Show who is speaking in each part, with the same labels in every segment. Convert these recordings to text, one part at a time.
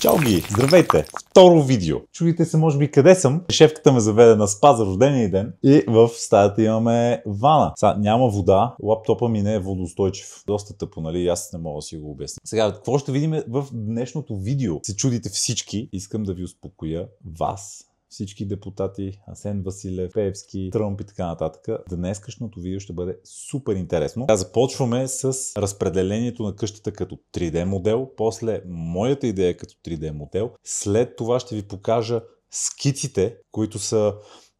Speaker 1: Чао ги! Здравейте! Второ видео. Чудите се може би къде съм. Шефката ме заведе на спа за рождения ден и в стаята имаме вана. Сега няма вода, лаптопа ми не е водоустойчив. Доста тъпо, нали? Аз не мога да си го обясня. Сега, какво ще видим в днешното видео? Се чудите всички. Искам да ви успокоя вас. Всички депутати, Асен Василев, Пеевски, Тръмп и така нататък. Днескашното видео ще бъде супер интересно. Започваме с разпределението на къщата като 3D модел, после моята идея като 3D модел. След това ще ви покажа скиците, които са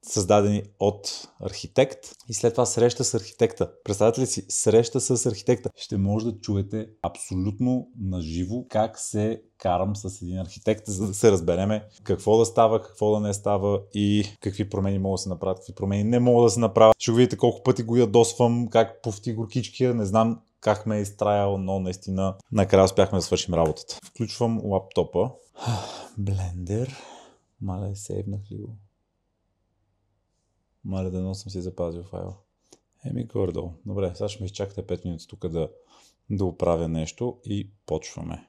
Speaker 1: създадени от архитект и след това среща с архитекта. Представете ли си среща с архитекта? Ще може да чуете абсолютно наживо как се карам с един архитект, за да се разбереме какво да става, какво да не става и какви промени могат да се направят, какви промени не могат да се направят. Ще видите колко пъти го ядосвам, как повти горкичкия, не знам как ме е изтраял, но наистина накрая успяхме да свършим работата. Включвам лаптопа. Блендер. Маля, сейвнах ли го? Маля, дано съм си запазил файла. Горе-долу. Добре, сега ще ме изчакате 5 минути тук да оправя нещо и почваме.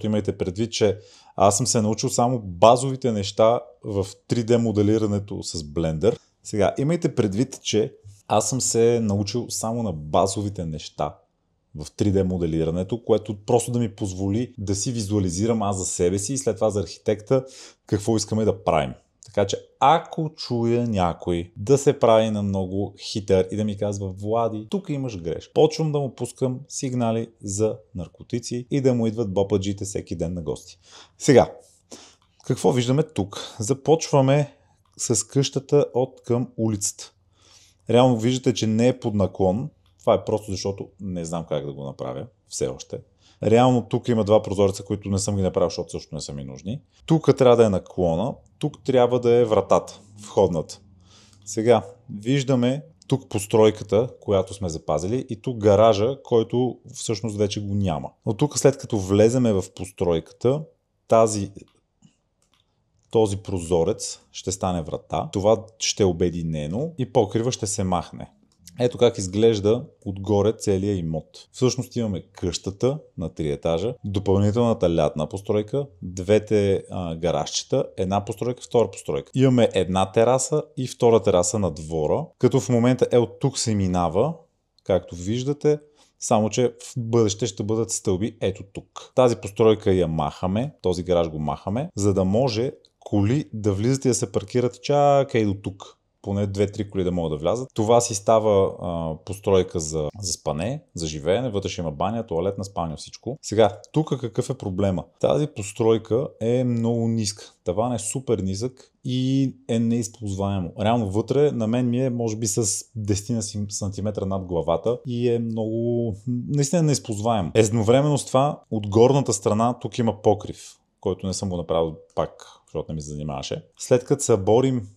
Speaker 1: Имайте предвид, че аз съм се научил само базовите неща в 3D моделирането с Blender. Сега, имайте предвид, че аз съм се научил само на базовите неща в 3D моделирането, което просто да ми позволи да си визуализирам аз за себе си и след това за архитекта какво искаме да правим. Така че ако чуя някой да се прави на много хитър и да ми казва: Влади, тук имаш грешка, почвам да му пускам сигнали за наркотици и да му идват бопаджите всеки ден на гости. Сега, какво виждаме тук? Започваме с къщата от към улицата. Реално виждате, че не е под наклон. Това е просто защото не знам как да го направя все още. Реално тук има два прозореца, които не съм ги направил, защото също не са ми нужни. Тук трябва да е наклона, тук трябва да е вратата, входната. Сега виждаме тук постройката, която сме запазили, и тук гаража, който всъщност вече го няма. Но тук след като влеземе в постройката, този прозорец ще стане врата, това ще е обединено и покрива ще се махне. Ето как изглежда отгоре целият имот. Всъщност имаме къщата на 3 етажа, допълнителната лятна постройка, двете гаражчета, една постройка, втора постройка. Имаме една тераса и втора тераса на двора, като в момента от тук се минава, както виждате, само че в бъдеще ще бъдат стълби ето тук. Тази постройка я махаме, този гараж го махаме, за да може коли да влизат и да се паркират чакай до тук. Поне 2-3 коли да могат да влязат. Това си става постройка за спане, за живеене. Вътре ще има баня, тоалетна, спалня, всичко. Сега, тук какъв е проблема? Тази постройка е много ниска. Таван е супер нисък и е неизползваемо. Реално вътре на мен ми е може би с 10 см над главата и е много наистина неизползваемо. Едновременно с това от горната страна тук има покрив, който не съм го направил пак, защото не ми се занимаваше. След като се борим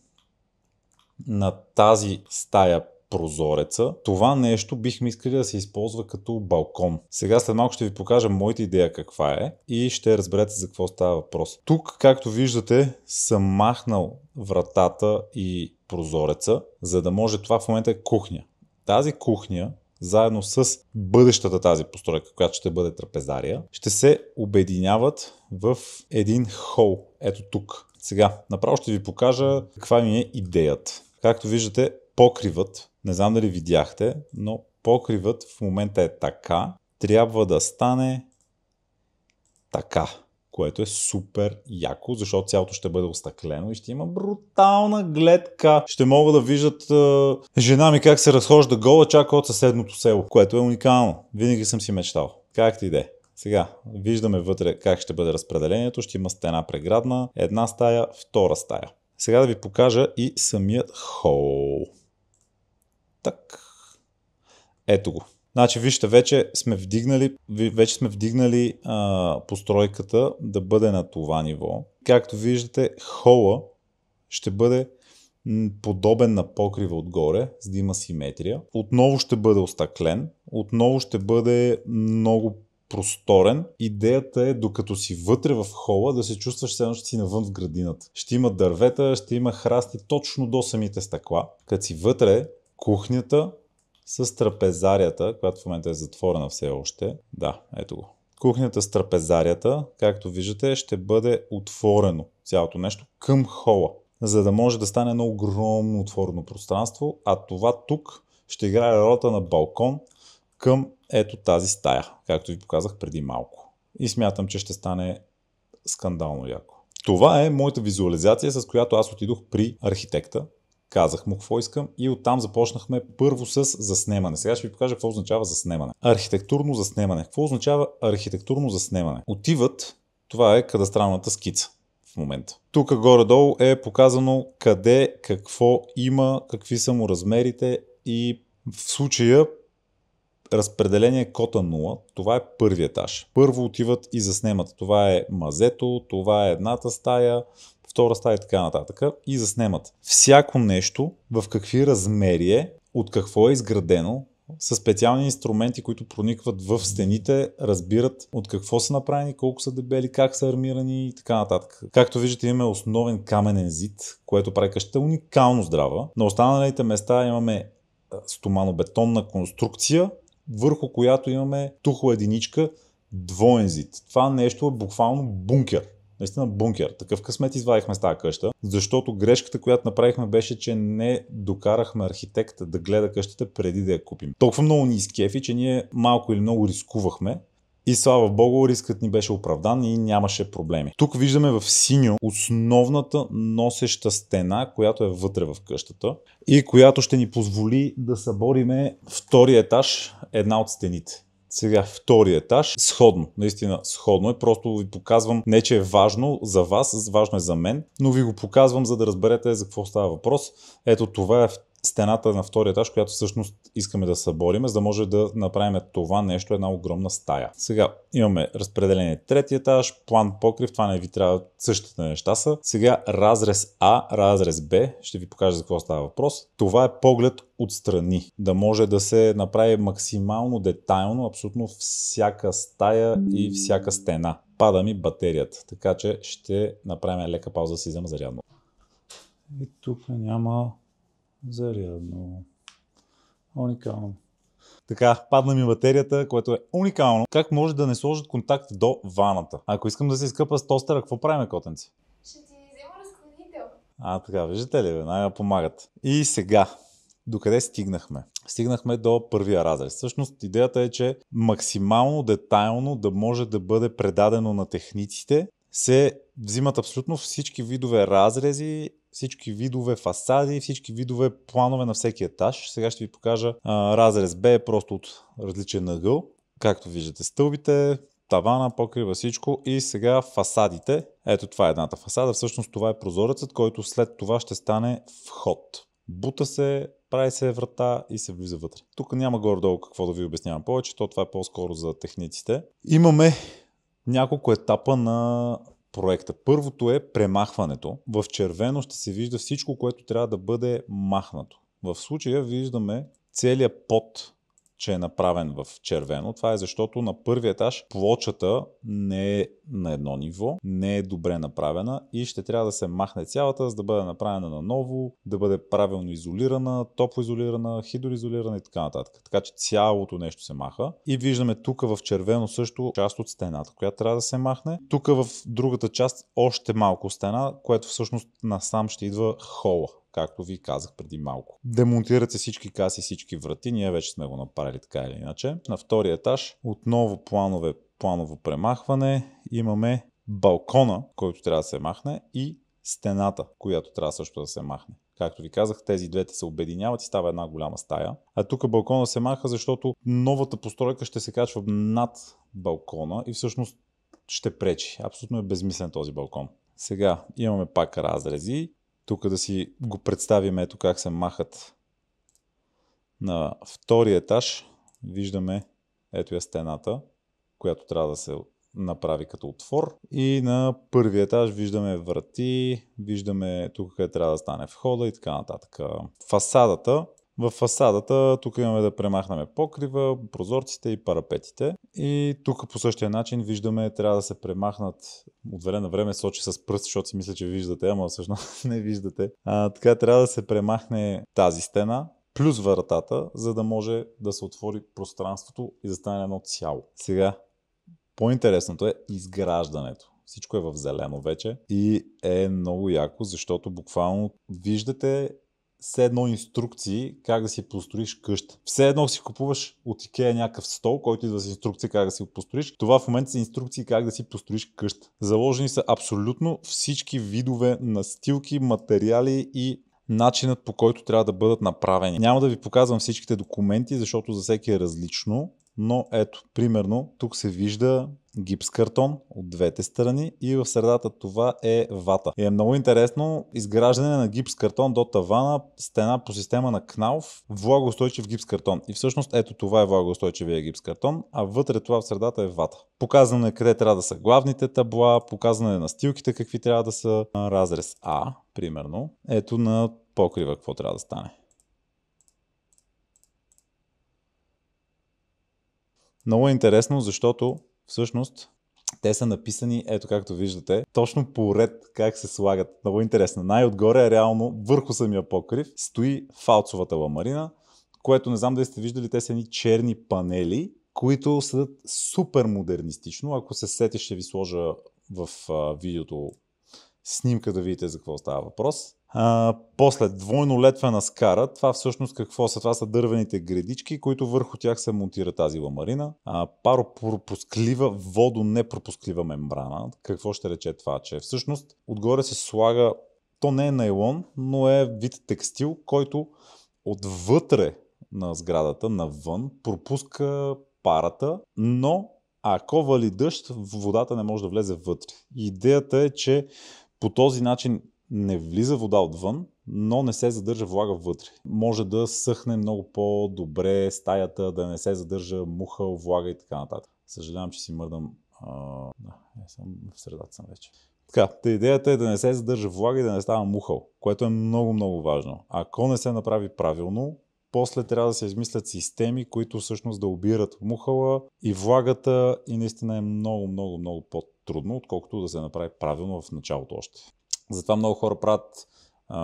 Speaker 1: на тази стая прозореца, това нещо бихме искали да се използва като балкон. Сега след малко ще ви покажа моята идея каква е и ще разберете за какво става въпрос. Тук, както виждате, съм махнал вратата и прозореца, за да може това в момента е кухня. Тази кухня, заедно с бъдещата тази постройка, която ще бъде трапезария, ще се обединяват в един хол. Ето тук. Сега, направо ще ви покажа каква ми е идеята. Както виждате, покривът, не знам дали видяхте, но покривът в момента е така. Трябва да стане така, което е супер яко, защото цялото ще бъде остъклено и ще има брутална гледка. Ще могат да виждат жена ми как се разхожда гола чак от съседното село, което е уникално. Винаги съм си мечтал. Как ти иде? Сега виждаме вътре как ще бъде разпределението. Ще има стена преградна, една стая, втора стая. Сега да ви покажа и самият хол. Так. Ето го. Значи вижте, вече сме вдигнали постройката да бъде на това ниво. Както виждате, хола ще бъде подобен на покрива отгоре, за да има симетрия. Отново ще бъде остъклен, отново ще бъде много просторен. Идеята е, докато си вътре в хола, да се чувстваш все едно, че си навън в градината. Ще има дървета, ще има храсти точно до самите стъкла. Като си вътре, кухнята с трапезарията, която в момента е затворена все още. Да, ето го. Кухнята с трапезарията, както виждате, ще бъде отворено цялото нещо към хола, за да може да стане едно огромно отворено пространство, а това тук ще играе ролята на балкон към ето тази стая, както ви показах преди малко. И смятам, че ще стане скандално яко. Това е моята визуализация, с която аз отидох при архитекта. Казах му какво искам и оттам започнахме първо с заснемане. Сега ще ви покажа какво означава заснемане. Архитектурно заснемане. Какво означава архитектурно заснемане? Отиват, това е кадастралната скица в момента. Тук горе-долу е показано къде, какво има, какви са му размерите и в случая разпределение кота 0, това е първи етаж. Първо отиват и заснемат. Това е мазето, това е едната стая, втора стая и така нататък. И заснемат всяко нещо, в какви размери е, от какво е изградено, със специални инструменти, които проникват в стените, разбират от какво са направени, колко са дебели, как са армирани и така нататък. Както виждате, имаме основен каменен зид, което прави къщата уникално здрава. На останалите места имаме стоманобетонна конструкция, върху която имаме тухла единичка, двоен зид. Това нещо е буквално бункер. Наистина бункер. Такъв късмет извадихме с тази къща, защото грешката, която направихме, беше, че не докарахме архитекта да гледа къщата преди да я купим. Толкова много ни изкефи, че ние малко или много рискувахме. И слава богу, рискът ни беше оправдан и нямаше проблеми. Тук виждаме в синьо основната носеща стена, която е вътре в къщата и която ще ни позволи да събориме втория етаж, една от стените. Сега втория етаж, сходно, наистина сходно е, просто ви показвам, не че е важно за вас, важно е за мен, но ви го показвам, за да разберете за какво става въпрос. Ето това е стената на втория етаж, която всъщност искаме да съборим, за да може да направим това нещо, една огромна стая. Сега имаме разпределение трети етаж, план покрив, това не ви трябва, същите неща са. Сега разрез А, разрез Б, ще ви покажа за какво става въпрос. Това е поглед отстрани, да може да се направи максимално детайлно абсолютно всяка стая и всяка стена. Пада ми батерията, така че ще направим лека пауза да си взема зарядно. И тук няма зарядно. Уникално. Така, падна ми батерията, което е уникално. Как може да не сложат контакт до ваната? Ако искам да се изкъпа с тостера, какво правим, котенци?
Speaker 2: Ще ти взема разклонител.
Speaker 1: Така, виждате ли, веднага помагат. И сега, докъде стигнахме? Стигнахме до първия разрез. Всъщност идеята е, че максимално детайлно да може да бъде предадено на техниците, се взимат абсолютно всички видове разрези, всички видове фасади, всички видове планове на всеки етаж. Сега ще ви покажа разрез Б е просто от различен ъгъл. Както виждате стълбите, тавана, покрива всичко и сега фасадите. Ето това е едната фасада. Всъщност това е прозорецът, който след това ще стане вход. Бута се, прави се врата и се влиза вътре. Тук няма горе-долу какво да ви обяснявам повече, това е по-скоро за техниците. Имаме няколко етапа на проекта. Първото е премахването. В червено ще се вижда всичко, което трябва да бъде махнато. В случая виждаме целият под, че е направен в червено. Това е защото на първия етаж плочата не е на едно ниво, не е добре направена и ще трябва да се махне цялата, за да бъде направена наново, да бъде правилно изолирана, топлоизолирана, хидроизолирана и така нататък. Така че цялото нещо се маха. И виждаме тук в червено също част от стената, която трябва да се махне. Тук в другата част още малко стена, което всъщност насам ще идва хола, както ви казах преди малко. Демонтират се всички каси, всички врати, ние вече сме го направили така или иначе. На втория етаж отново планово премахване, имаме балкона, който трябва да се махне и стената, която трябва също да се махне. Както ви казах, тези двете се обединяват и става една голяма стая. А тук балкона се маха, защото новата постройка ще се качва над балкона и всъщност ще пречи. Абсолютно е безмислен този балкон. Сега имаме пак разрези. Тук да си го представим ето как се махат на втория етаж. Виждаме ето я стената, която трябва да се направи като отвор. И на първия етаж виждаме врати, виждаме тук къде трябва да стане входа и така нататък. Фасадата. В фасадата тук имаме да премахнем покрива, прозорците и парапетите. И тук по същия начин виждаме, трябва да се премахнат, от време на време сочи с пръст, защото си мисля, че виждате, ама всъщност не виждате. Така трябва да се премахне тази стена, плюс вратата, за да може да се отвори пространството и да стане едно цяло. Сега, по-интересното е изграждането. Всичко е в зелено вече и е много яко, защото буквално виждате все едно инструкции как да си построиш къща. Все едно си купуваш от Икея някакъв стол, който идва с инструкции как да си го построиш. Това в момента са инструкции как да си построиш къща. Заложени са абсолютно всички видове настилки, материали и начинът, по който трябва да бъдат направени. Няма да ви показвам всичките документи, защото за всеки е различно. Но ето, примерно, тук се вижда гипс картон от двете страни и в средата това е вата. И е много интересно изграждане на гипс картон до тавана, стена по система на Кнауф, влагоустойчив гипс картон. И всъщност ето това е влагоустойчивия гипс картон, а вътре това в средата е вата. Показано е къде трябва да са главните табла, показано е на стилките какви трябва да са. Разрез А, примерно. Ето на покрива какво трябва да стане. Много е интересно, защото всъщност те са написани, ето както виждате, точно по ред как се слагат. Много интересно. Най-отгоре, реално, върху самия покрив, стои фалцовата ламарина, което не знам дали сте виждали, те са едни черни панели, които са супер модернистично. Ако се сетиш, ще ви сложа в видеото снимка да видите за какво става въпрос. После двойно летвена скара, това всъщност какво са? Това са дървените гредички, които върху тях се монтира тази ламарина. Паропропусклива, водонепропусклива мембрана. Какво ще рече това? Че всъщност отгоре се слага, то не е найлон, но е вид текстил, който отвътре на сградата, навън, пропуска парата, но ако вали дъжд, водата не може да влезе вътре. Идеята е, че по този начин не влиза вода отвън, но не се задържа влага вътре. Може да съхне много по-добре стаята, да не се задържа муха, влага и така нататък. Съжалявам, че си мърдам. В средата съм вече. Така, идеята е да не се задържа влага и да не става мухъл, което е много важно. Ако не се направи правилно, после трябва да се измислят системи, които всъщност да обират мухъла и влагата и наистина е много по-трудно, отколкото да се направи правилно в началото още. Затова много хора правят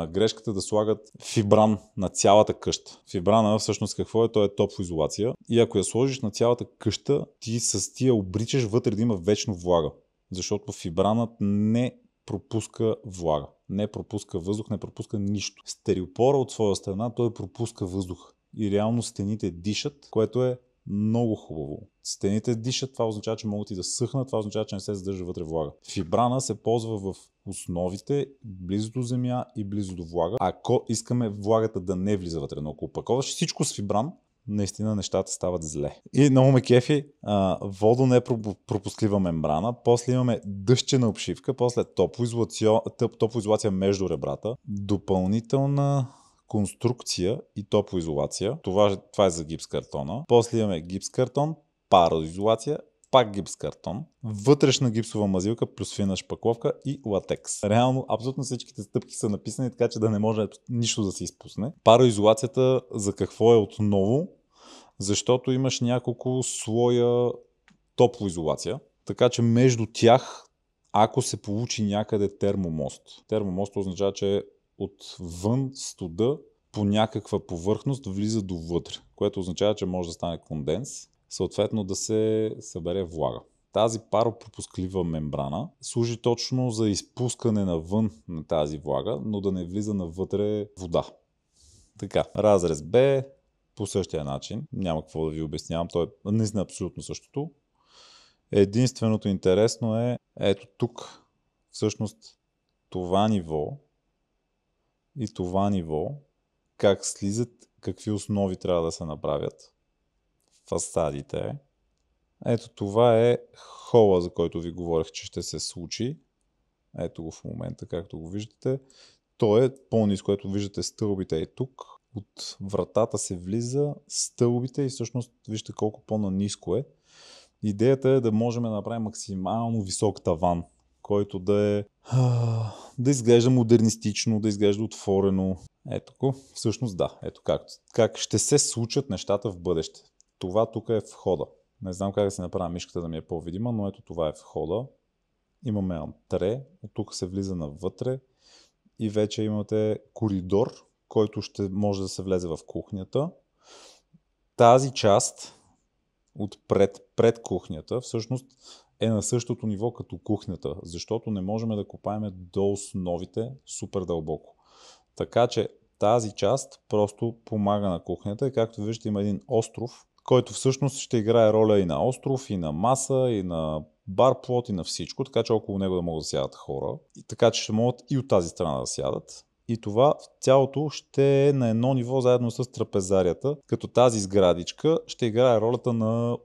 Speaker 1: грешката да слагат фибран на цялата къща. Фибрана всъщност какво е? То е топлоизолация. И ако я сложиш на цялата къща, ти с тия обричаш вътре да има вечно влага. Защото фибранът не пропуска влага. Не пропуска въздух, не пропуска нищо. Стереопора от своя страна, той пропуска въздух. И реално стените дишат, което е много хубаво. Стените дишат, това означава, че могат и да съхнат, това означава, че не се задържа вътре влага. Фибрана се ползва в основите, близо до земя и близо до влага. Ако искаме влагата да не влиза вътре, но ако опаковаш всичко с фибран, наистина нещата стават зле. И много ме кефи водонепропусклива мембрана, после имаме дъждчена обшивка, после топлоизолация между ребрата, допълнителна конструкция и топлоизолация. Това е за гипс картона. После имаме гипс картон, пароизолация, пак гипс картон, вътрешна гипсова мазилка плюс фина шпакловка и латекс. Реално абсолютно всичките стъпки са написани така, че да не може нищо да се изпусне. Пароизолацията за какво е отново? Защото имаш няколко слоя топлоизолация, така че между тях, ако се получи някъде термомост. Термомост означава, че отвън студа по някаква повърхност влиза довътре, което означава, че може да стане конденс, съответно да се събере влага. Тази паропропусклива мембрана служи точно за изпускане навън на тази влага, но да не влиза навътре вода. Така, разрез Б по същия начин, няма какво да ви обяснявам, то е наистина абсолютно същото. Единственото интересно е, ето тук, всъщност това ниво и това ниво, как слизат, какви основи трябва да се направят. Фасадите. Ето това е хола, за който ви говорех, че ще се случи. Ето го в момента, както го виждате. То е по-ниско, което виждате стълбите е тук. От вратата се влиза стълбите и всъщност вижте колко по-наниско е. Идеята е да можем да направим максимално висок таван, който да изглежда модернистично, да изглежда отворено. Ето го, всъщност да, ето как ще се случат нещата в бъдеще. Това тук е входа. Не знам как да се направя мишката да ми е по-видима, но ето това е входа. Имаме антре, от тук се влиза навътре и вече имате коридор, който ще може да се влезе в кухнята. Тази част пред кухнята всъщност е на същото ниво като кухнята, защото не можем да копаем до основите супер дълбоко. Така че тази част просто помага на кухнята и както виждате има един остров, който всъщност ще играе роля и на остров, и на маса, и на барплот, и на всичко, така че около него да могат да сядат хора. И така че ще могат и от тази страна да сядат. И това цялото ще е на едно ниво заедно с трапезарията, като тази сградичка ще играе ролята на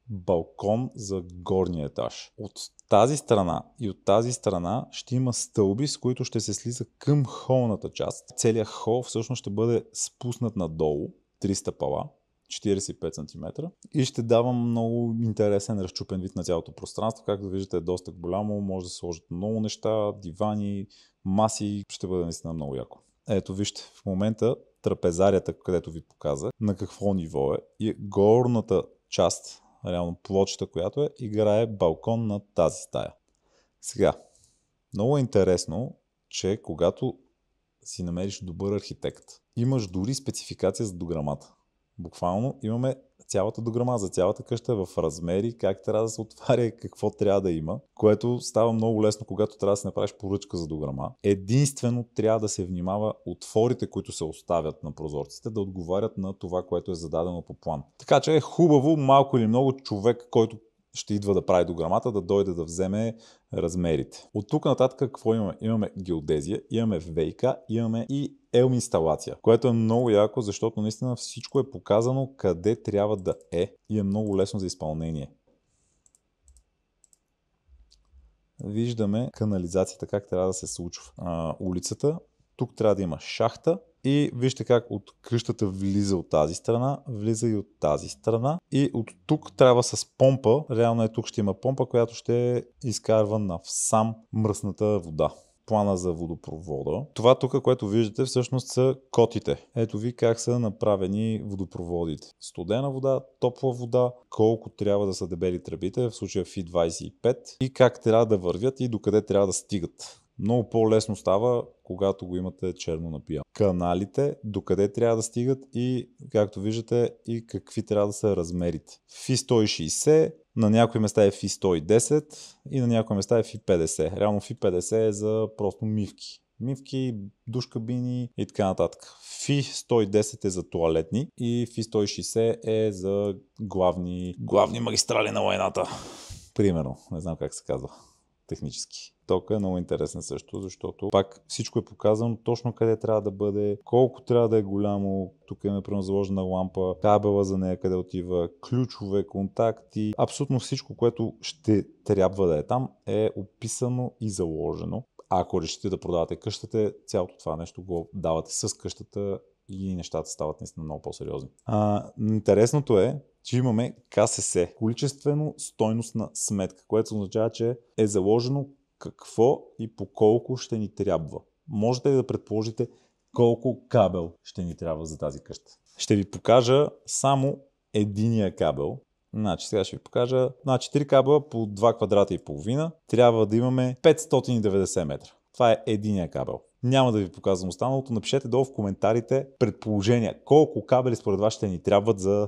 Speaker 1: балкон за горния етаж. От тази страна и от тази страна ще има стълби, с които ще се слиза към холната част. Целият хол всъщност ще бъде спуснат надолу, 3 стъпала, 45 см и ще дава много интересен разчупен вид на цялото пространство. Както виждате е доста голямо, може да се сложат много неща, дивани, маси, ще бъде наистина много яко. Ето вижте, в момента трапезарията, където ви показах, на какво ниво е и горната част, реално плочата, която играе балкон на тази стая. Сега, много е интересно, че когато си намериш добър архитект, имаш дори спецификация за дограмата. Буквално имаме цялата дограма за цялата къща в размери, как трябва да се отваря и какво трябва да има, което става много лесно, когато трябва да се направиш поръчка за дограма. Единствено трябва да се внимава отворите, които се оставят на прозорците, да отговарят на това, което е зададено по план. Така че е хубаво малко или много човек, който ще идва да прави дограмата, да дойде да вземе размерите. От тук нататък какво имаме? Имаме геодезия, имаме ВИК, имаме и ЕЛМ инсталация, което е много яко, защото наистина всичко е показано къде трябва да е и е много лесно за изпълнение. Виждаме канализацията, как трябва да се случва. Улицата, тук трябва да има шахта и вижте как от къщата влиза от тази страна, влиза и от тази страна и от тук трябва с помпа, реално тук ще има помпа, която ще изкарва навсам мръсната вода. Плана за водопровода. Това тук, което виждате, всъщност са котите. Ето ви как са направени водопроводите. Студена вода, топла вода, колко трябва да са дебели тръбите, в случая FI25 и как трябва да вървят и докъде трябва да стигат. Много по-лесно става, когато го имате черно напия. Каналите, докъде трябва да стигат и, както виждате, и какви трябва да са размерите. FI160, на някои места е FI110 и на някои места е FI50. Реално FI50 е за просто мивки. Мивки, душ кабини и така нататък. FI110 е за тоалетни и FI160 е за главни магистрали на войната. Примерно, не знам как се казва технически. Тока е много интересен също, защото пак всичко е показано точно къде трябва да бъде, колко трябва да е голямо, тук имаме примерно заложена лампа, кабела за нея къде отива, ключове, контакти, абсолютно всичко, което ще трябва да е там е описано и заложено. Ако решите да продавате къщата, цялото това нещо го давате с къщата и нещата стават наистина много по-сериозни. Интересното е, че имаме КСС, количествено стойностна сметка, което означава, че е заложено какво и по колко ще ни трябва. Можете ли да предположите колко кабел ще ни трябва за тази къща? Ще ви покажа само единия кабел. Сега ще ви покажа 4 кабела по 2 квадрата и половина. Трябва да имаме 590 метра. Това е единия кабел. Няма да ви показвам останалото. Напишете долу в коментарите предположения. Колко кабели според вас ще ни трябват за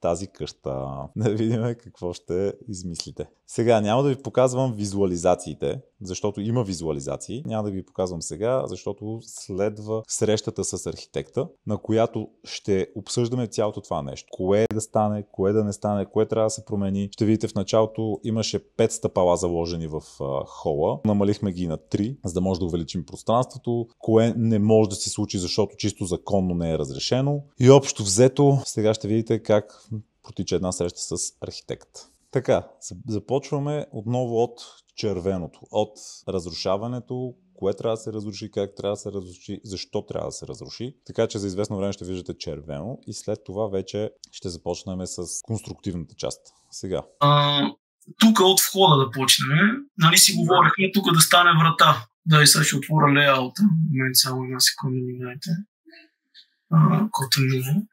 Speaker 1: тази къща. Да видим какво ще измислите. Сега няма да ви показвам визуализациите, защото има визуализации. Няма да ви показвам сега, защото следва срещата с архитекта, на която ще обсъждаме цялото това нещо. Кое да стане, кое да не стане, кое трябва да се промени. Ще видите в началото имаше 5 стъпала заложени в хола. Намалихме ги на 3, за да може да увеличим пространството. Кое не може да се случи, защото чисто законно не е разрешено. И общо взето, сега ще видите как протича една среща с архитект. Така, започваме отново от червеното, от разрушаването, кое трябва да се разруши, как трябва да се разруши, защо трябва да се разруши. Така че за известно време ще виждате червено и след това вече ще започнем с конструктивната част. Сега.
Speaker 3: Тук от входа да почнем. Нали си говорихме тук да стане врата. Да, и сега ще отворя лейаута. Момент, само една секунда ми дайте. Кота много.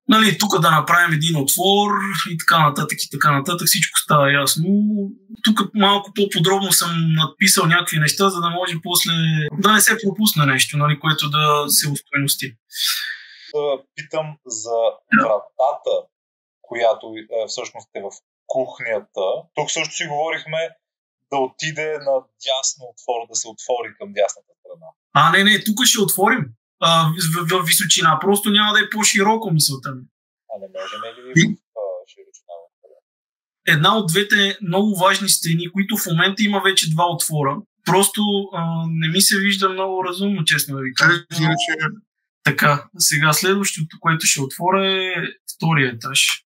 Speaker 3: Нали, тук да направим един отвор и така нататък и така нататък, всичко става ясно. Тук малко по-подробно съм надписал някакви неща, за да може после да не се пропусне нещо, нали, което да се устойности.
Speaker 1: Да питам за вратата, която всъщност е в кухнята. Тук също си говорихме да отиде на дясно отвор, да се отвори към дясната страна.
Speaker 3: Не, тук ще отворим в височина, просто няма да е по-широко мисълта ми.
Speaker 1: Не можем ли в широчина?
Speaker 3: Една от двете много важни стени, които в момента има вече два отвора, просто не ми се вижда много разумно, честно да ви кажа. Така, сега следващото, което ще отворя е втория етаж.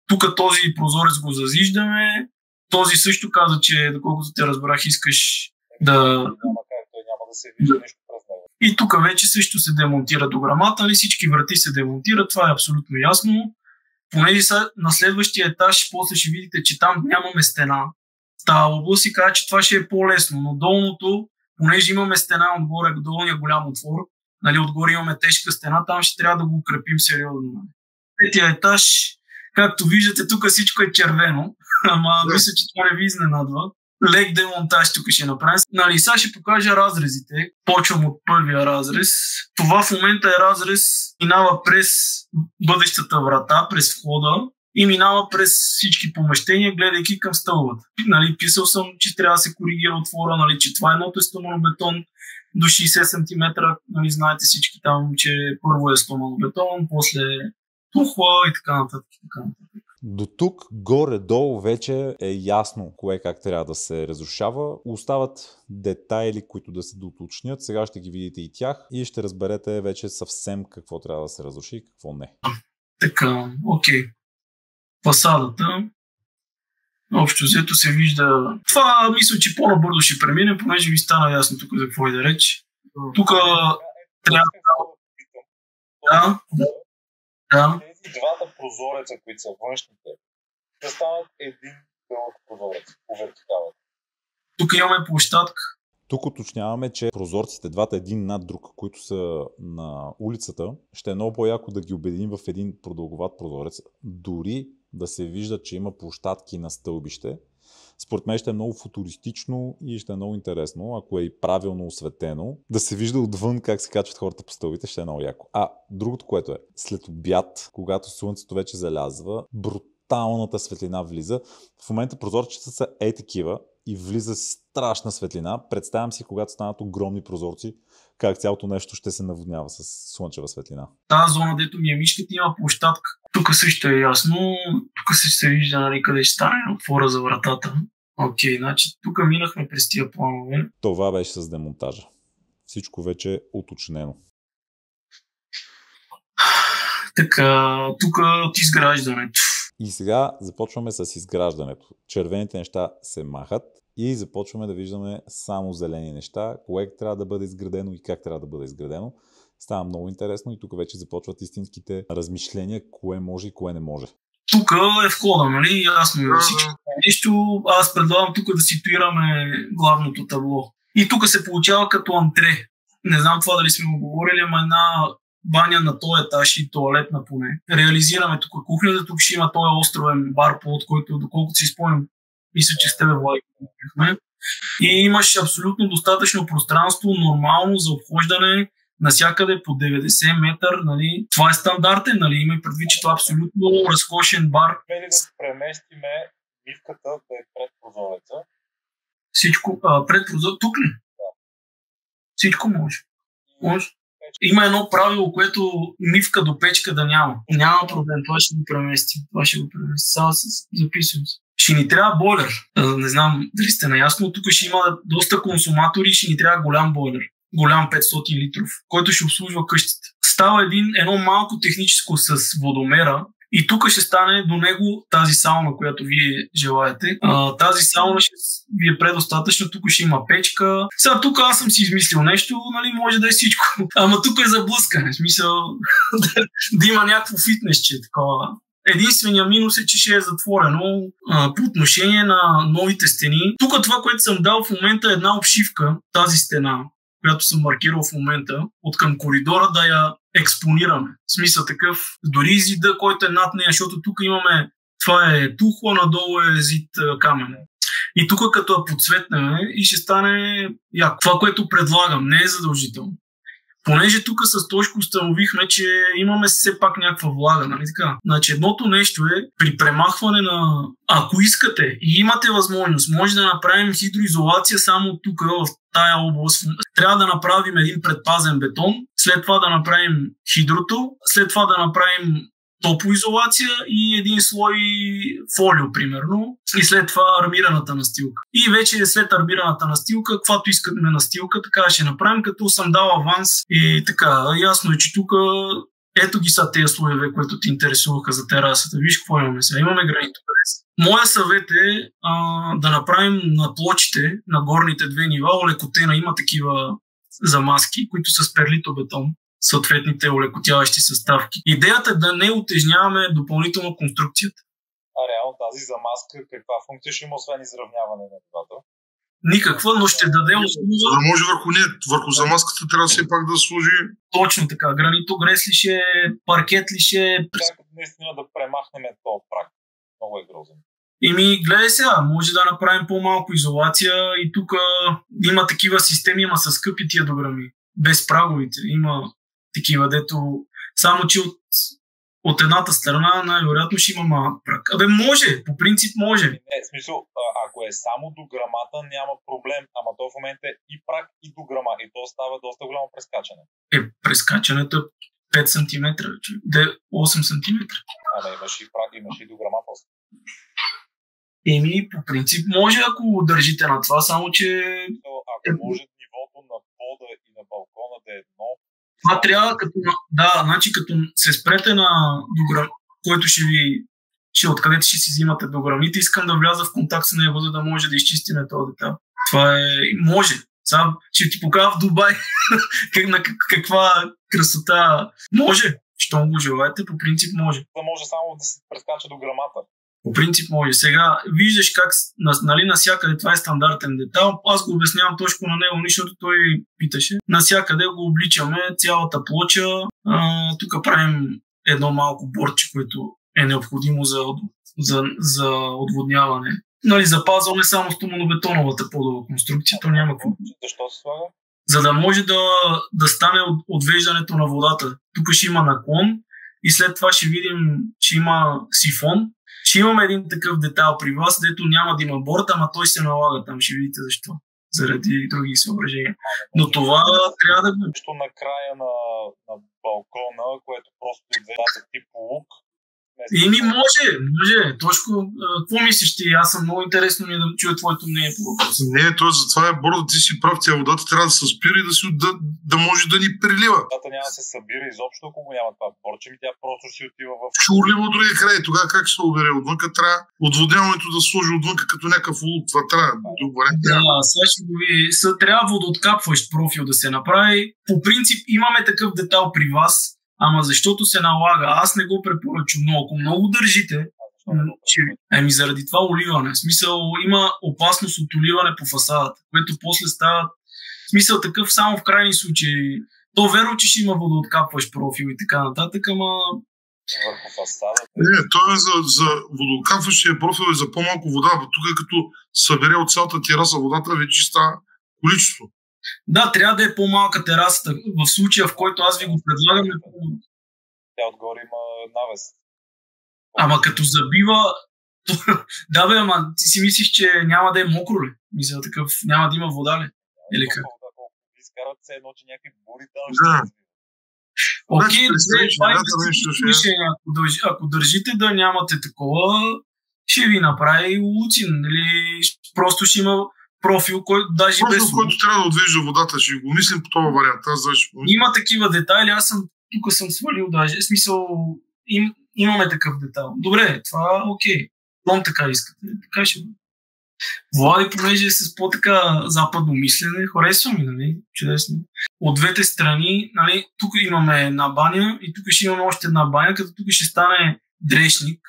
Speaker 3: Тук този прозорец го зазиждаме. Този също каза, че доколкото те разбрах, искаш да...
Speaker 1: Няма да се вижда нещо през него.
Speaker 3: И тук вече също се демонтира дограмата, нали? Всички врати се демонтират, това е абсолютно ясно. Понеже са на следващия етаж, после ще видите, че там нямаме стена. Та област и каза, че това ще е по-лесно, но долното, понеже имаме стена отгоре, долния голям отвор, нали, отгоре имаме тежка стена, там ще трябва да го укрепим сериозно. Третия етаж, както виждате, тук всичко е червено, ама мисля, че това не ви изненадва. Лек демонтаж тук ще направим. Нали, сега ще покажа разрезите. Почвам от първия разрез. Това в момента е разрез, минава през бъдещата врата, през входа и минава през всички помещения, гледайки към стълбата. Нали, писал съм, че трябва да се коригира отвора, нали, че това е едното е стоманобетон до 60 см. Нали, знаете всички там, че първо е стоманобетон, после тухла и така нататък.
Speaker 1: До тук горе-долу вече е ясно кое как трябва да се разрушава. Остават детайли, които да се доточнят. Сега ще ги видите и тях и ще разберете вече съвсем какво трябва да се разруши и какво не.
Speaker 3: Така, окей. Фасадата. Общо взето се вижда... Това мисля, че по-набързо ще преминем, понеже ви стана ясно тук за какво и да реч. Тук трябва... Да.
Speaker 1: Тези двата прозореца, които са външните, да станат един дълъг прозорец по вертикалата.
Speaker 3: Тук имаме площадка.
Speaker 1: Тук уточняваме, че прозорците, двата един над друг, които са на улицата, ще е много по-яко да ги обединим в един продълговат прозорец. Дори да се вижда, че има площадки на стълбище. Според мен ще е много футуристично и ще е много интересно, ако е и правилно осветено. Да се вижда отвън как се качват хората по стълбите, ще е много яко. Другото, което е, след обяд, когато слънцето вече залязва, бруталната светлина влиза. В момента прозорчета са такива и влиза страшна светлина. Представям си, когато станат огромни прозорци, как цялото нещо ще се наводнява с слънчева светлина.
Speaker 3: Тази зона, дето ми е мишката, има площадка. Тук също е ясно. Тук се вижда, нали, къде ще стане отвора за вратата. Окей, значи тук минахме през тия планове.
Speaker 1: Това беше с демонтажа. Всичко вече е уточнено.
Speaker 3: Така, тук от изграждането.
Speaker 1: И сега започваме с изграждането. Червените неща се махат и започваме да виждаме само зелени неща, кое трябва да бъде изградено и как трябва да бъде изградено. Става много интересно и тук вече започват истинските размишления, кое може и кое не може.
Speaker 3: Тук е входа, нали? Ясно е всичко. Нещо, аз предлагам тук да ситуираме главното табло. И тук се получава като антре. Не знам това дали сме го говорили, ама една баня на този етаж и тоалетна поне. Реализираме тук кухнята, тук ще има този островен бар, от който, доколкото си спомням, мисля, че с тебе, Влади, и имаш абсолютно достатъчно пространство, нормално за обхождане, насякъде по 90 метър, нали. Това е стандартен, нали, има и предвид, че това е абсолютно разкошен бар.
Speaker 1: Мели да преместиме мивката да е пред прозореца.
Speaker 3: Всичко пред прозореца, тук ли?
Speaker 1: Да.
Speaker 3: Всичко може. Може. Има едно правило, което мивка до печка да няма. Няма проблем, това ще го преместим. Само записвам се. Ще ни трябва бойлер. Не знам дали сте наясно. Тук ще има доста консуматори и ще ни трябва голям бойлер. Голям 500 литров, който ще обслужва къщата. Става едно малко техническо с водомера и тук ще стане до него тази сауна, която вие желаете. Тази сауна ще ви е предостатъчно, тук ще има печка. Сега тук аз съм си измислил нещо, нали, може да е всичко. Ама тук е за блъскане, в смисъл да има някакво фитнесче, такова. Единственият минус е, че ще е затворено по отношение на новите стени. Тук това, което съм дал в момента е една обшивка, тази стена, която съм маркирал в момента, от към коридора да я експонираме. В смисъл такъв, дори зида, който е над нея, защото тук имаме, това е тухло, надолу е зид камен. И тук като я подсветнем и ще стане яко. Това, което предлагам, не е задължително. Понеже тук с Тошко установихме, че имаме все пак някаква влага, нали така? Значи едното нещо е при премахване на... Ако искате и имате възможност, може да направим хидроизолация само тук в тая област. Трябва да направим един предпазен бетон, след това да направим хидрото, след това да направим топлоизолация и един слой фолио, примерно, и след това армираната настилка. И вече след армираната настилка, каквато искаме настилка, така ще направим, като съм дал аванс и така. Ясно е, че тук ето ги са тези слоеве, които ти интересуваха за терасата. Виж какво имаме сега. Имаме гранитогрес. Моя съвет е да направим на плочите, на горните две нива, олекотена. Има такива замазки, които са с перлитобетон, съответните олекотяващи съставки. Идеята е да не утежняваме допълнително конструкцията.
Speaker 1: А реално тази замазка каква функция ще има, освен изравняване на нивата?
Speaker 3: Никаква, но ще даде услуга.
Speaker 4: За да може върху замазката трябва все пак да сложи...
Speaker 3: Точно така. Гранитогрес ли ще, паркет ли ще...
Speaker 1: Как наистина да премахнем този прак? Много е грозен.
Speaker 3: Гледай сега, може да направим по-малко изолация и тук има такива системи, ама са скъпи тия дограми. Без праговите. Има такива, дето само че от едната страна най-вероятно ще има малък прак. Може, по принцип може.
Speaker 1: Не, в смисъл, ако е само до грамата, няма проблем, ама то в момента е и прак, и до грама, и то става доста голямо прескачане.
Speaker 3: Прескачането 5 см, 8 см.
Speaker 1: Имаш и прак, имаш и до грама после.
Speaker 3: По принцип може, ако държите на това, само че...
Speaker 1: Ако може нивото на пода и на балкона да е едно...
Speaker 3: Това трябва значи като се спрете на дограм, който откъдето ще си взимате дограмите, искам да вляза в контакт с него, за да може да изчистиме този детайл. Това може. Сега ще ти покажа в Дубай каква красота може. Щом го желаете, по принцип може.
Speaker 1: Да може само да се прескача до грамата.
Speaker 3: По принцип може. Сега виждаш как насякъде това е стандартен детайл. Аз го обяснявам точно на него, защото той питаше. Насякъде го обличаме цялата плоча. Тук правим едно малко борче, което е необходимо за отводняване. Запазваме само стоманобетоновата подова конструкция. То няма какво.
Speaker 1: Защо се слага?
Speaker 3: За да може да стане отвеждането на водата. Тук ще има наклон и след това ще видим, че има сифон. Ще имаме един такъв детайл при вас, дето няма да има борт, ама той се налага там. Ще видите защо. Заради други съображения. Но това трябва да бъде.
Speaker 1: Нещо на края на балкона, което просто отведата тип лук.
Speaker 3: Може. Точно, какво мислиш ти? Аз съм много интересно ми да чуя твоето мнение по въпроса.
Speaker 4: Не, затова е борда, ти си прав, тя водата трябва да се спира и да може да ни прилива.
Speaker 1: Водата няма да се събира изобщо, ако го няма това борче, тя просто ще отива в...
Speaker 4: Ще улива от другия край, тогава как ще се обере? Отвънка трябва отводняването да сложи отвънка като някакъв улук. Това трябва.
Speaker 3: Сега ще го ви... Трябва водооткапващ профил да се направи. По принцип имаме такъв детайл при вас. Ама защото се налага. Аз не го препоръчвам, но ако много държите, заради това оливане. В смисъл, има опасност от оливане по фасадата, което после става в смисъл такъв само в крайни случаи. То верно, че ще има водооткапващ профил и така нататък, ама...
Speaker 1: Върху фасадата?
Speaker 4: Не, то е за водооткапващия профил и за по-малко вода. Тук като събере от цялата тераса водата, вече става количество.
Speaker 3: Да, трябва да е по-малка терасата. В случая, в който аз ви го предлагам...
Speaker 1: Тя отгоре има навес.
Speaker 3: Ама като забива... Да бе, ама ти си мислиш, че няма да е мокро ли? Мисля такъв, няма да има вода ли? Или как?
Speaker 1: Изкарват се едно, че някакви бури там
Speaker 4: ще...
Speaker 3: Окей, ако държите да нямате такова, ще ви направи луцин. Или просто ще има профил, който даже
Speaker 4: профил,
Speaker 3: без...
Speaker 4: който трябва да отвежда водата, ще го мислим по този вариант.
Speaker 3: Има такива детайли, тук съм свалил даже. В смисъл, имаме такъв детайл. Добре, това окей. Том така искате. Така ще бъде. Влади, понеже е с по-така западно мислене, харесва ми, нали? Чудесно. От двете страни, нали, тук имаме една баня и тук ще имаме още една баня, като тук ще стане дрешник.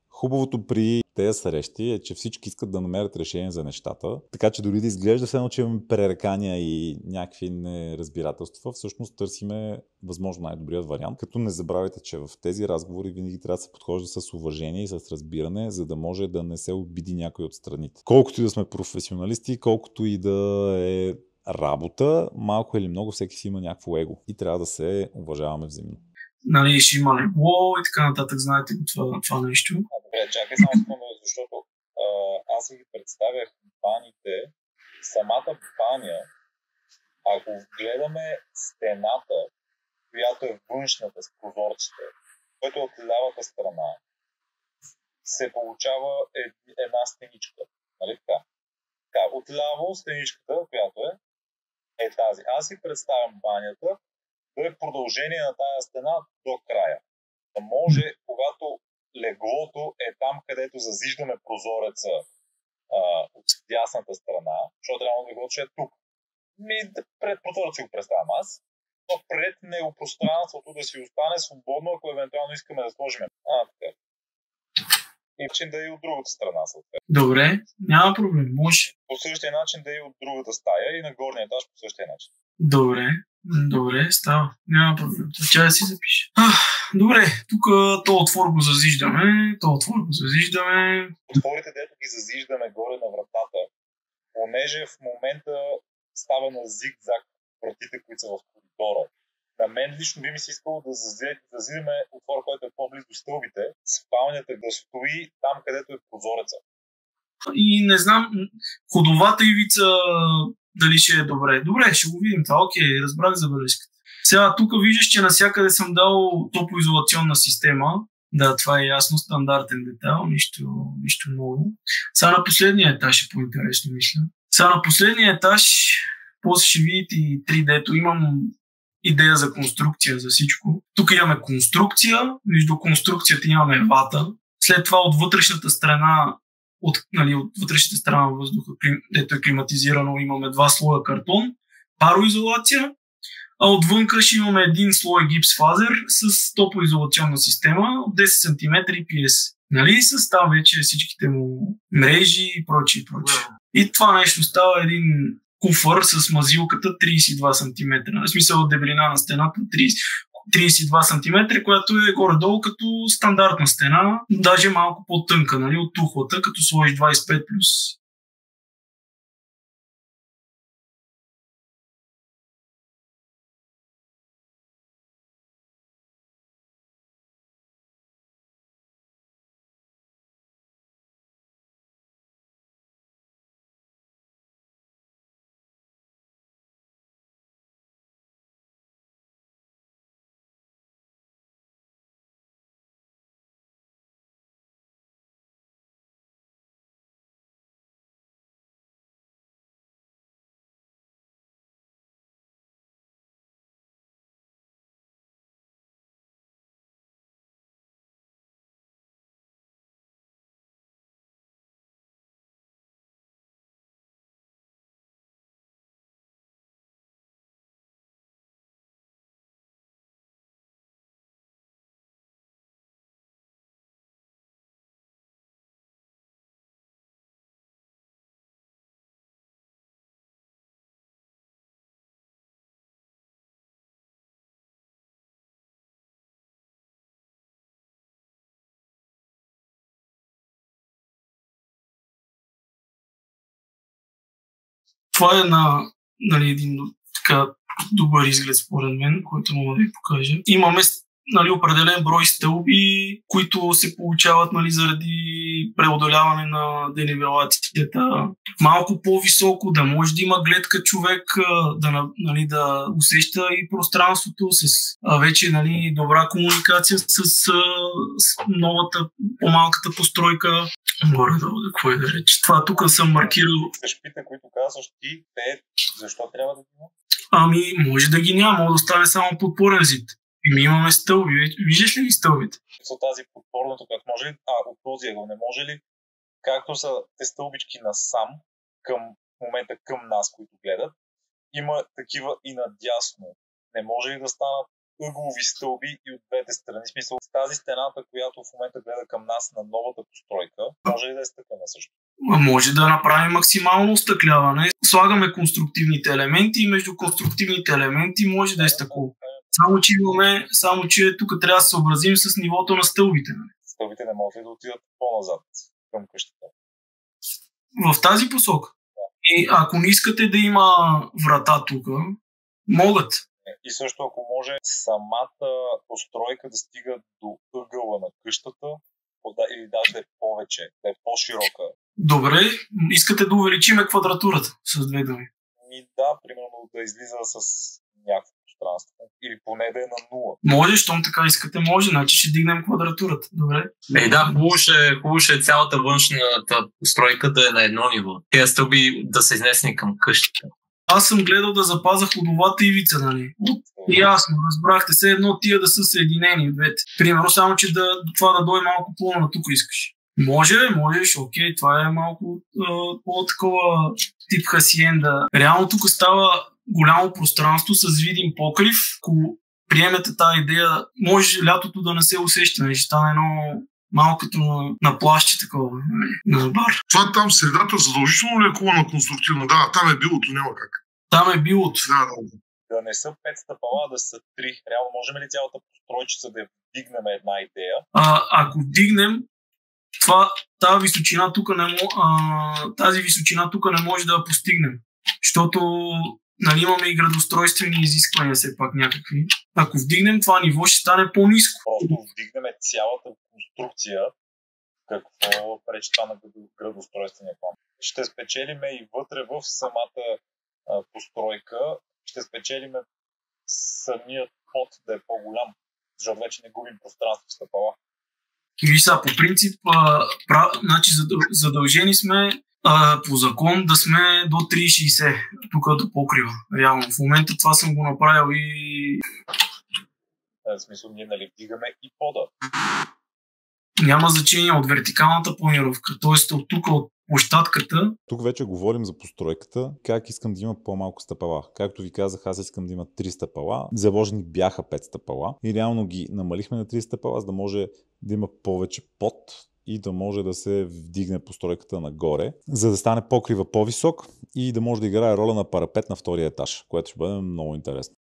Speaker 1: Хубавото при тези срещи е, че всички искат да намерят решение за нещата. Така че дори да изглежда все едно, че имаме пререкания и някакви неразбирателства, всъщност търсиме възможно най-добрият вариант. Като не забравяйте, че в тези разговори винаги трябва да се подхожда с уважение и с разбиране, за да може да не се обиди някой от страните. Колкото и да сме професионалисти, колкото и да е работа, малко или много всеки си има някакво его и трябва да се уважаваме взаимно.
Speaker 3: Нали, ще има легло и така нататък, знаете го това нещо.
Speaker 5: Добре, чакай само секунда, защото аз си ги представях баните, самата баня, ако гледаме стената, която е външната с прозорците, което е от лявата страна, се получава една стеничка. Нали така? Така, отляво стеничката, която е тази. Аз си представям банята да е продължение на тази стена до края. Да може, когато леглото е там, където зазиждаме прозореца от дясната страна, защото трябва леглото ще е тук. Пред прозореца го представям аз, но пред него пространството да си остане свободно, ако евентуално искаме да сложим. Така. И начин да е и от другата страна.
Speaker 3: Добре, няма проблем. Може.
Speaker 5: По същия начин да е и от другата стая и на горния етаж по същия начин.
Speaker 3: Добре, става. Няма проблем. Тя да си запише. Добре, тук то отвор го зазиждаме.
Speaker 5: Отворите, дето ги зазиждаме горе на вратата, понеже в момента става на зигзаг вратите, които са в коридора. На мен лично би ми се искало да зазидаме отвор, който е по-близо до стълбите, спалнята да стои там, където е прозореца.
Speaker 3: И не знам, ходовата ивица дали ще е добре. Добре, ще го видим това. Окей, разбрах забележката. Сега тук виждаш, че навсякъде съм дал топлоизолационна система. Да, това е ясно, стандартен детайл, нищо ново. Сега на последния етаж е по-интересно, мисля. Сега на последния етаж, после ще видите и 3D-то, имам идея за конструкция за всичко. Тук имаме конструкция, между конструкцията имаме вата. След това от вътрешната страна от вътрешната страна на въздуха, дето е климатизирано, имаме 2 слоя картон, пароизолация, а отвънка ще имаме един слой гипс фазер с топлоизолационна система от 10 см PS. Нали? С там вече всичките му мрежи и прочие. И това нещо става един куфър с мазилката 32 см. В смисъл дебелина на стената 32 см, която е горе-долу като стандартна стена, даже малко по-тънка, нали, от тухлата, като сложиш 25+. Това е един така добър изглед според мен, който мога да ви покажа. Имаме определен брой стълби, които се получават заради преодоляване на денивелацията. Малко по-високо, да може да има гледка човек, да усеща и пространството с вече добра комуникация с новата, по-малката постройка. Горе-долу, какво е да рече. Това тук съм маркирал.
Speaker 5: Шпите, които казваш ти, те защо трябва да ги има?
Speaker 3: Може да ги няма, може да стане само подпорен зид. Имаме стълби. Виждаш ли ги стълбите?
Speaker 5: За тази подпорната, как може ли? От този ъгъл не може ли? Както са те стълбички насам, в момента към нас, които гледат, има такива и надясно. Не може ли да станат ъглови стълби и от двете страни. В смисъл, тази стената, която в момента гледа към нас на новата постройка, може ли да е стъклена също?
Speaker 3: Може да направим максимално остъкляване. Слагаме конструктивните елементи и между конструктивните елементи може да е стъкло. Само че тук трябва да се съобразим с нивото на стълбите.
Speaker 5: Стълбите не могат ли да отидат по-назад към къщата?
Speaker 3: В тази посока. И ако не искате да има врата тук, могат.
Speaker 5: И също ако може самата постройка да стига до ъгъла на къщата, или даже да е повече, да е по-широка.
Speaker 3: Добре, искате да увеличиме квадратурата с две думи.
Speaker 5: Да, примерно да излиза с някакво пространство. Или поне да е на нула.
Speaker 3: Може, щом така искате, може, значи ще дигнем квадратурата. Добре.
Speaker 6: Да, хубаво ще е цялата външната постройка да е на едно ниво. Тези стълби да са изнесени към къщата.
Speaker 3: Аз съм гледал да запаза ходовата ивица, нали? Ясно, разбрахте се, едно тия да са съединени двете. Примерно, само че това да дойде малко по-на тук искаш. Можеш, окей, това е малко по-такова тип хасиенда. Реално тук става голямо пространство с видим покрив. Ако приемете тази идея, може лятото да не се усеща, ще стане едно малко като на плащи такова, на бар.
Speaker 4: Това там в средата задължително ли е кула на конструктивно? Да, там е билото, няма как.
Speaker 3: Там е билото.
Speaker 4: Да.
Speaker 5: Да не са 5 стъпала, да са 3. Реално можем ли цялата постройчица да вдигнем една идея?
Speaker 3: Ако вдигнем, тази височина тук не може да я постигнем, защото имаме и градоустройствени изисквания все пак някакви. Ако вдигнем това ниво, ще стане по-ниско.
Speaker 5: Просто вдигнем цялата конструкция, какво пречи това на градоустройствения план. Ще спечелиме и вътре в самата постройка, ще спечелиме самият пот да е по-голям, защото вече не губим пространство в стъпала.
Speaker 3: Виж са, по принцип, задължени сме по закон да сме до 3,60 тук до покрива. Реално. В момента това съм го направил и...
Speaker 5: В смисъл, ние вдигаме и пода.
Speaker 3: Няма значение от вертикалната планировка, т.е. от тук, от площадката.
Speaker 1: Тук вече говорим за постройката, как искам да има по-малко стъпала. Както ви казах, аз искам да има 3 стъпала. Заложени бяха 5 стъпала и реално ги намалихме на 3 стъпала, за да може да има повече под и да може да се вдигне постройката нагоре, за да стане покрива по-висок и да може да играе роля на парапет на втория етаж, което ще бъде много интересно.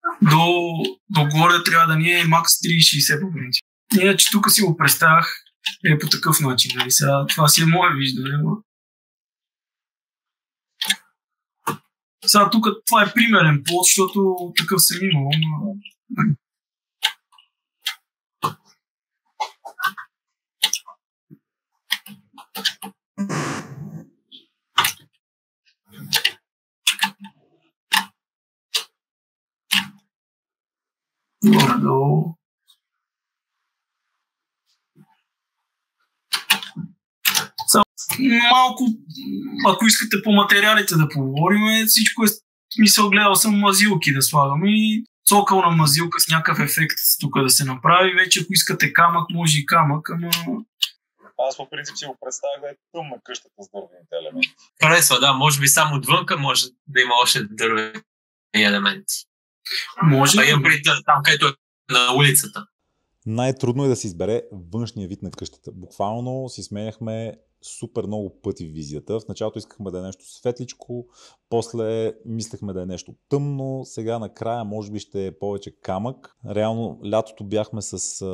Speaker 3: До горе трябва да ни е макс 3,60 по принцип. Иначе тук си го представях по такъв начин. Нали? Сега, това си е мое виждане. Сега тук това е примерен плод, защото такъв съм имал. Горе-долу. Малко, ако искате по материалите да поговорим, всичко е смисъл, гледал съм мазилки да слагам и цокълна мазилка с някакъв ефект тук да се направи. Вече ако искате камък, може и камък, ама...
Speaker 5: Аз по принцип си го представях да е тъмна къщата с дървените елементи.
Speaker 6: Харесва, да, може би само отвънка може да има още дървени елементи.
Speaker 3: Може.
Speaker 6: Там, където е на улицата.
Speaker 1: Най-трудно е да се избере външния вид на къщата. Буквално си сменяхме супер много пъти визията. В началото искахме да е нещо светличко, после мислехме да е нещо тъмно, сега накрая може би ще е повече камък. Реално лятото бяхме с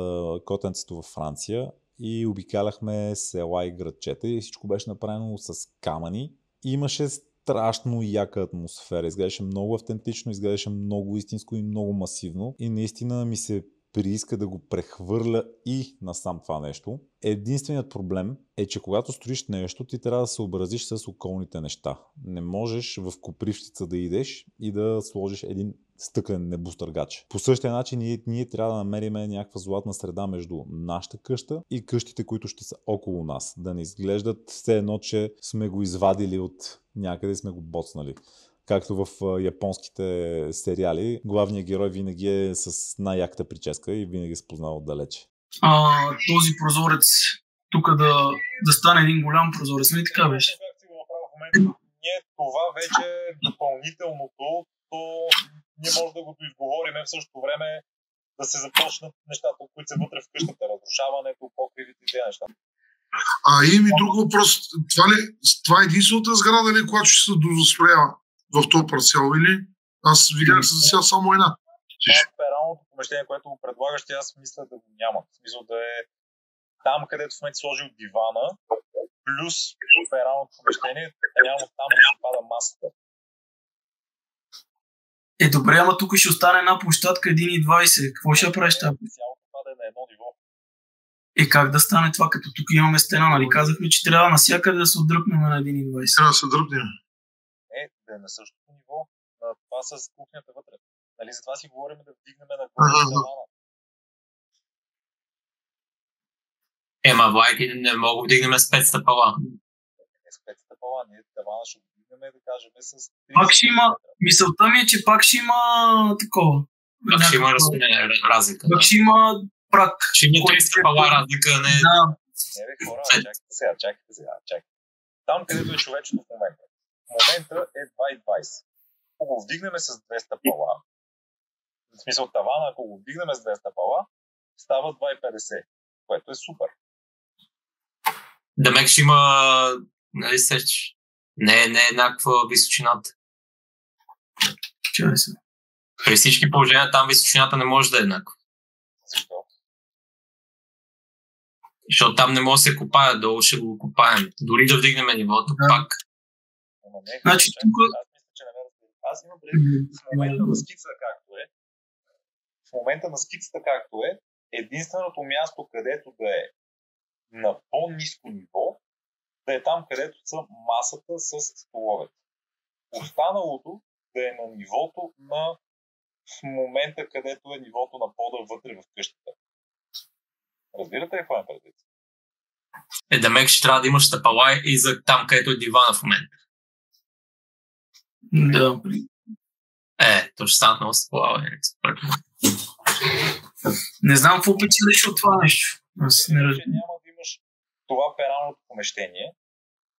Speaker 1: котенцето във Франция и обикаляхме села и градчета и всичко беше направено с камъни. Имаше страшно яка атмосфера, изглеждаше много автентично, изглеждаше много истинско и много масивно и наистина ми се прииска да го прехвърля и насам това нещо. Единственият проблем е, че когато строиш нещо, ти трябва да се съобразиш с околните неща. Не можеш в копривщица да идеш и да сложиш един стъклен небостъргач. По същия начин ние трябва да намерим някаква златна среда между нашата къща и къщите, които ще са около нас. Да не изглеждат все едно, че сме го извадили от някъде и сме го боцнали. Както в японските сериали, главният герой винаги е с най-яката прическа и винаги се познава отдалече.
Speaker 3: Този прозорец тук да стане един голям прозорец, не така беше?
Speaker 5: Как си го направя в момента? Ние това вече е допълнителното, то ние може да го доизговориме в същото време. да се започнат нещата, които са вътре в къщата, разрушаването, покривите и тези неща.
Speaker 4: Има и друг въпрос. Това е единствената сграда ли, която ще се дозастроява в този парцел или? Аз видях се сега само една.
Speaker 5: Това е пералното помещение, което го предлагаш, аз мисля да го няма. В смисъл да е там, където в момента сложил дивана, плюс пералното помещение, няма там да се пада масата.
Speaker 3: Добре, ама тук ще остане една площадка 1,20. Какво ще правиш там?
Speaker 5: Цялото пада на едно ниво.
Speaker 3: Как да стане това, като тук имаме стена, нали? Казахме, че трябва навсякъде да се отдръпнем на 1,20.
Speaker 4: Трябва да се дръпнем.
Speaker 5: Да е на същото ниво. Това с кухнята вътре. Нали, затова си говорим да вдигнем на тавана.
Speaker 6: Влайки не мога да вдигнем с 5 стъпала.
Speaker 5: С 5 стъпала, ние тавана ще го вдигнем, да кажем, с 30.
Speaker 3: Пак ще има, мисълта ми е, че пак ще има такова.
Speaker 6: Пак ще има разлика.
Speaker 3: Пак ще има прак.
Speaker 6: Ще има 3 стъпала разлика, не...
Speaker 3: Да.
Speaker 5: Не бе, хора, чакайте сега. Там, където е човечето в момента. В момента е 2,20. Ако го вдигнем с 2 стъпала, в смисъл тавана, ако го вдигнем с 2 стъпала, става 2,50, което е супер.
Speaker 6: Демек ще има, нали сеч, не е еднаква височината.
Speaker 3: Чай се.
Speaker 6: При всички положения там височината не може да е еднаква.
Speaker 5: Защо?
Speaker 6: Защото там не може да се копае, долу ще го копаем. Дори да вдигнем нивото, пак.
Speaker 3: Значи тук...
Speaker 5: Аз имам предвид в момента на скица както е. В момента на скицата както е, единственото място, където да е на по-ниско ниво, да е там, където са масата с столовете. Останалото да е на нивото на в момента, където е нивото на пода вътре в къщата. Разбирате ли какво е предвид?
Speaker 6: Демек ще трябва да имаш стъпала и за там, където е дивана в момента.
Speaker 3: Да.
Speaker 6: То ще станат много стъпала.
Speaker 3: Не знам какво печелиш от това нещо. Аз не разбирам.
Speaker 5: Няма да имаш това пералното помещение,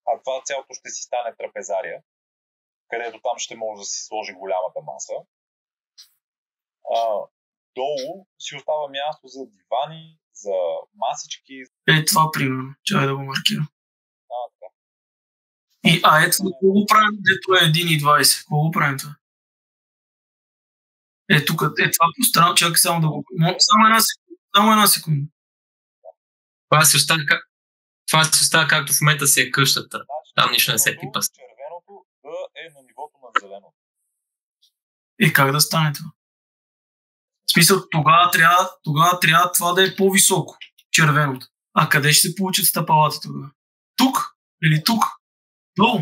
Speaker 5: а това цялото ще си стане трапезария, където там ще може да си сложи голямата маса. Долу си остава място за дивани, за масички.
Speaker 3: Това примерно. Чакай да го маркирам.
Speaker 5: Така.
Speaker 3: Ето, какво го правим, дето е 1,20? Какво го правим това? Тук, това по-странно, чакай само да го... Само една секунда.
Speaker 6: Това се остава както в момента си е къщата. Там нищо не се пипа.
Speaker 5: Червеното да е на нивото на зеленото.
Speaker 3: Как да стане това? В смисъл, тогава трябва това да е по-високо, червеното. А къде ще се получат стъпалата тогава? Тук? Или тук? Долу?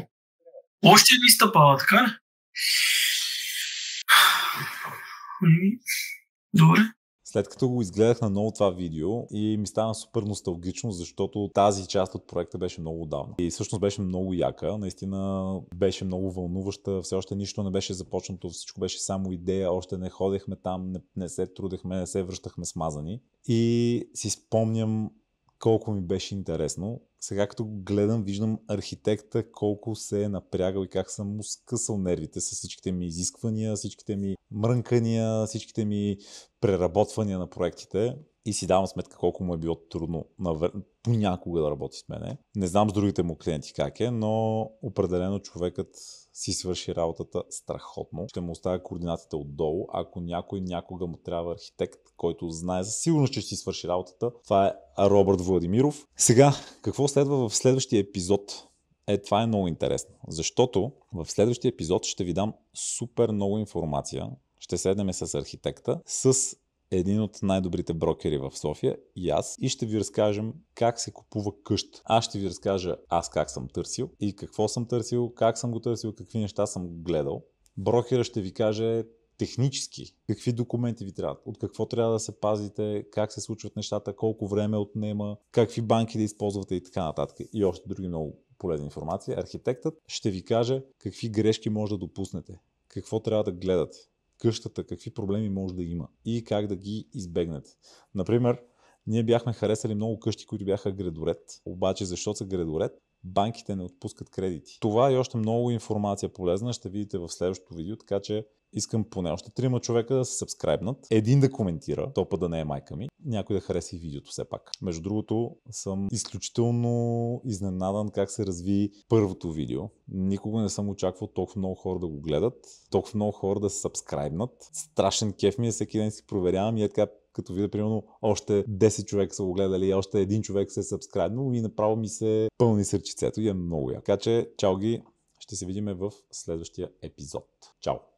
Speaker 3: Още едни стъпала, така ли? Добре.
Speaker 1: След като го изгледах на ново това видео и ми стана супер носталгично, защото тази част от проекта беше много отдавна. И всъщност беше много яка, наистина беше много вълнуваща, все още нищо не беше започнато, всичко беше само идея, още не ходехме там, не се трудехме, не се връщахме смазани. И си спомням колко ми беше интересно. Сега като го гледам, виждам архитекта колко се е напрягал и как съм му скъсал нервите с всичките ми изисквания, всичките ми мрънкания, всичките ми преработвания на проектите. И си давам сметка колко му е било трудно понякога да работи с мене. Не знам с другите му клиенти как е, но определено човекът си свърши работата страхотно. Ще му оставя координатите отдолу. Ако някога му трябва архитект, който знае за сигурност, че ще си свърши работата, това е Робърт Владимиров. Сега, какво следва в следващия епизод? Това е много интересно, защото в следващия епизод ще ви дам супер много информация. Ще седнем с архитекта, с един от най-добрите брокери в София и аз, и ще ви разкажем как се купува къща. Аз ще ви разкажа аз как съм търсил и какво съм търсил, как съм го търсил, какви неща съм гледал. Брокера ще ви каже технически какви документи ви трябват, от какво трябва да се пазите, как се случват нещата, колко време отнема, какви банки да използвате и така нататък. И още други много полезна информация. Архитектът ще ви каже какви грешки може да допуснете, какво трябва да гледате, къщата, какви проблеми може да има и как да ги избегнете. Например, ние бяхме харесали много къщи, които бяха гредоред, обаче защото са гредоред, банките не отпускат кредити. Това и още много информация полезна ще видите в следващото видео, така че Искам поне още 3 човека да се сабскрайбнат, един да коментира, то път да не е майка ми, някой да хареса и видеото все пак. Между другото, съм изключително изненадан как се разви първото видео. Никога не съм очаквал толкова много хора да го гледат, толкова много хора да се сабскрайбнат. Страшен кеф ми е, всеки ден си проверявам и е така, като видя, примерно, още 10 човека са го гледали, още един човек се е сабскрайбнал и направо ми се пълни сърчицето и е много яко. Така че, чао ги, ще се видим в следващия епизод. Чао!